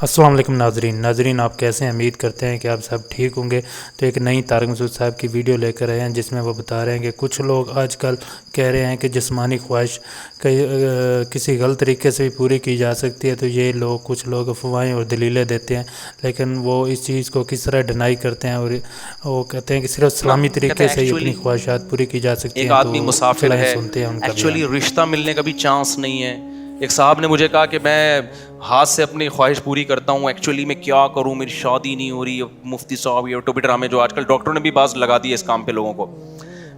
السلام علیکم ناظرین آپ کیسے ہیں؟ امید کرتے ہیں کہ آپ سب ٹھیک ہوں گے۔ تو ایک نئی طارق مسعود صاحب کی ویڈیو لے کر آئے ہیں جس میں وہ بتا رہے ہیں کہ کچھ لوگ آج کل کہہ رہے ہیں کہ جسمانی خواہش کسی غلط طریقے سے بھی پوری کی جا سکتی ہے۔ تو یہ لوگ کچھ لوگ افواہیں اور دلیلیں دیتے ہیں، لیکن وہ اس چیز کو کس طرح ڈینائی کرتے ہیں اور وہ کہتے ہیں کہ صرف اسلامی طریقے سے ہی اپنی خواہشات پوری کی جا سکتی ہیں۔ ایک آدمی مسافر ہے، ایکچولی رشتہ ملنے کا بھی چانس نہیں ہے۔ ایک صاحب نے مجھے کہا کہ میں ہاتھ سے اپنی خواہش پوری کرتا ہوں، ایکچولی میں کیا کروں، میری شادی نہیں ہو رہی۔ مفتی صاحب یہ ٹوپی ڈرامے جو آج کل ڈاکٹروں نے بھی باز لگا دی ہے اس کام پہ لوگوں کو۔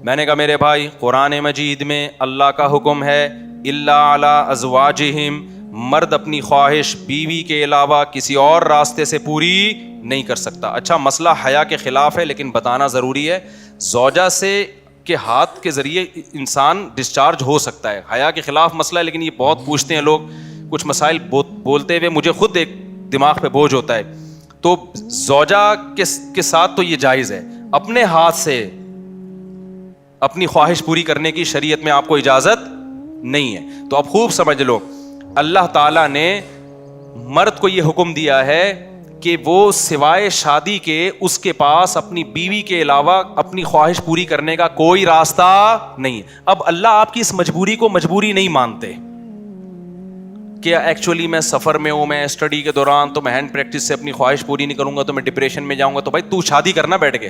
میں نے کہا میرے بھائی، قرآن مجید میں اللہ کا حکم ہے الا علی ازواجہم، مرد اپنی خواہش بیوی کے علاوہ کسی اور راستے سے پوری نہیں کر سکتا۔ اچھا مسئلہ حیا کے خلاف ہے لیکن بتانا ضروری ہے، زوجہ سے کے ہاتھ کے ذریعے انسان ڈسچارج ہو سکتا ہے۔ حیا کے خلاف مسئلہ ہے لیکن یہ بہت پوچھتے ہیں لوگ، کچھ مسائل بولتے ہوئے مجھے خود ایک دماغ پہ بوجھ ہوتا ہے۔ تو زوجہ کے ساتھ تو یہ جائز ہے، اپنے ہاتھ سے اپنی خواہش پوری کرنے کی شریعت میں آپ کو اجازت نہیں ہے۔ تو اب خوب سمجھ لو، اللہ تعالیٰ نے مرد کو یہ حکم دیا ہے کہ وہ سوائے شادی کے اس کے پاس اپنی بیوی کے علاوہ اپنی خواہش پوری کرنے کا کوئی راستہ نہیں ہے۔ اب اللہ آپ کی اس مجبوری کو مجبوری نہیں مانتے کہ ایکچولی میں سفر میں ہوں، میں اسٹڈی کے دوران تو میں ہینڈ پریکٹس سے اپنی خواہش پوری نہیں کروں گا تو میں ڈپریشن میں جاؤں گا۔ تو بھائی تو شادی کرنا بیٹھ کے۔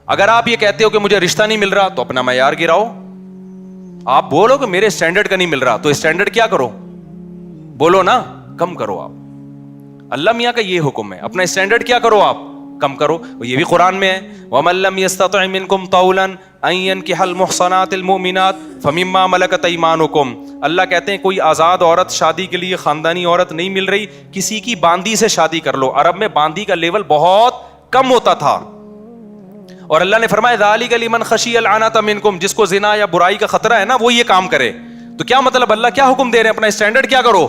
اگر آپ یہ کہتے ہو کہ مجھے رشتہ نہیں مل رہا تو اپنا معیار گراؤ۔ آپ بولو کہ میرے اسٹینڈرڈ کا نہیں مل رہا تو اسٹینڈرڈ کیا کرو، بولو نا، کم کرو۔ آپ اللہ میاں کا یہ حکم ہے، اپنا اسٹینڈرڈ کیا کرو، آپ کم کرو۔ یہ بھی قرآن میں ہے، وَمَن لَّمْ يَسْتَطِعْ مِنكُمْ طَوْلًا أَن يَنكِحَ الْمُحْصَنَاتِ الْمُؤْمِنَاتِ فَمِمَّا مَلَكَتْ أَيْمَانُكُمْ۔ اللہ کہتے ہیں کوئی آزاد عورت شادی کے لیے خاندانی عورت نہیں مل رہی، کسی کی باندی سے شادی کر لو۔ عرب میں باندی کا لیول بہت کم ہوتا تھا، اور اللہ نے فرمایا ذَلِكَ لِمَنْ خَشِيَ الْعَنَتَ مِنكُمْ، جس کو زنا یا برائی کا خطرہ ہے نا وہ یہ کام کرے۔ تو کیا مطلب اللہ کیا حکم دے رہے ہیں؟ اپنا اسٹینڈرڈ کیا کرو،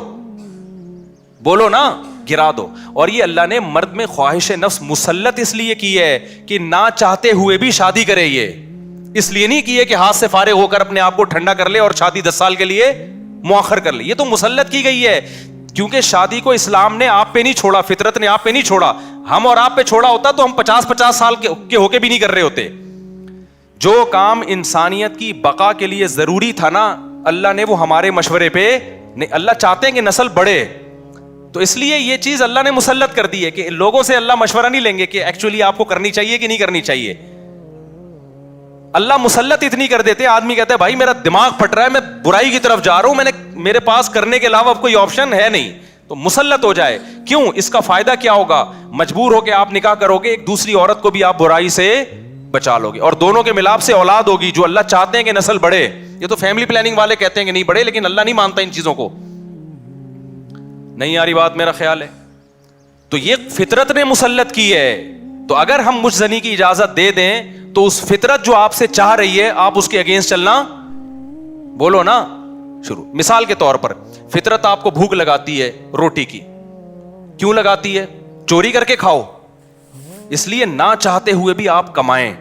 بولو نا، گرا دو۔ اور یہ اللہ نے مرد میں خواہش نفس مسلط اس لیے کی ہے کہ نہ چاہتے ہوئے بھی شادی کرے، یہ اس لیے نہیں کی ہے کہ ہاتھ سے فارغ ہو کر اپنے آپ کو ٹھنڈا کر لے اور شادی 10 سال کے لیے مؤخر کر لے۔ یہ تو مسلط کی گئی ہے، کیونکہ شادی کو اسلام نے آپ پہ نہیں چھوڑا، فطرت نے آپ پہ نہیں چھوڑا۔ ہم اور آپ پہ چھوڑا ہوتا تو ہم 50 سال کے ہو کے بھی نہیں کر رہے ہوتے۔ جو کام انسانیت کی بقا کے لیے ضروری تھا نا، اللہ نے وہ ہمارے مشورے پہ نہیں، اللہ چاہتے ہیں کہ نسل بڑھے، تو اس لیے یہ چیز اللہ نے مسلط کر دی ہے کہ لوگوں سے اللہ مشورہ نہیں لیں گے کہ ایکچولی آپ کو کرنی چاہیے کہ نہیں کرنی چاہیے۔ اللہ مسلط اتنی کر دیتے، آدمی کہتا ہے بھائی میرا دماغ پھٹ رہا ہے، میں برائی کی طرف جا رہا ہوں، میرے پاس کرنے کے علاوہ کوئی آپشن ہے نہیں، تو مسلط ہو جائے۔ کیوں؟ اس کا فائدہ کیا ہوگا؟ مجبور ہو کے آپ نکاح کرو گے، ایک دوسری عورت کو بھی آپ برائی سے بچا لو گے، اور دونوں کے ملاپ سے اولاد ہوگی جو اللہ چاہتے ہیں کہ نسل بڑھے۔ یہ تو فیملی پلاننگ والے کہتے ہیں کہ نہیں بڑھے، لیکن اللہ نہیں مانتا ان چیزوں کو۔ نہیں آ رہی بات، میرا خیال ہے۔ تو یہ فطرت نے مسلط کی ہے، تو اگر ہم مجھ زنی کی اجازت دے دیں تو اس فطرت جو آپ سے چاہ رہی ہے آپ اس کے اگینسٹ چلنا، بولو نا، شروع۔ مثال کے طور پر فطرت آپ کو بھوک لگاتی ہے روٹی کی، کیوں لگاتی ہے؟ چوری کر کے کھاؤ، اس لیے نہ چاہتے ہوئے بھی آپ کمائیں،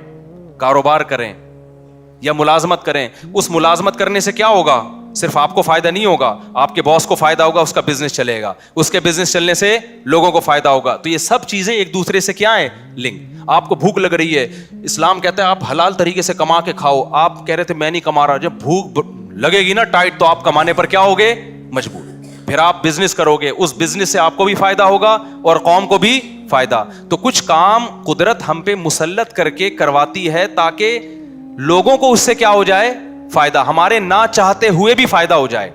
کاروبار کریں یا ملازمت کریں۔ اس ملازمت کرنے سے کیا ہوگا؟ صرف آپ کو فائدہ نہیں ہوگا، آپ کے باس کو فائدہ ہوگا، اس کا بزنس چلے گا، اس کے بزنس چلنے سے لوگوں کو فائدہ ہوگا۔ تو یہ سب چیزیں ایک دوسرے سے کیا ہیں؟ لنک۔ آپ کو بھوک لگ رہی ہے، اسلام کہتا ہے آپ حلال طریقے سے کما کے کھاؤ۔ آپ کہہ رہے تھے میں نہیں کما رہا، جب بھوک لگے گی نا ٹائٹ تو آپ کمانے پر کیا ہوگے؟ مجبور۔ پھر آپ بزنس کرو گے، اس بزنس سے آپ کو بھی فائدہ ہوگا اور قوم کو بھی فائدہ۔ تو کچھ کام قدرت ہم پہ مسلط کر کے کرواتی ہے تاکہ لوگوں کو اس سے کیا ہو جائے؟ فائدہ، ہمارے نہ چاہتے ہوئے بھی فائدہ ہو جائے۔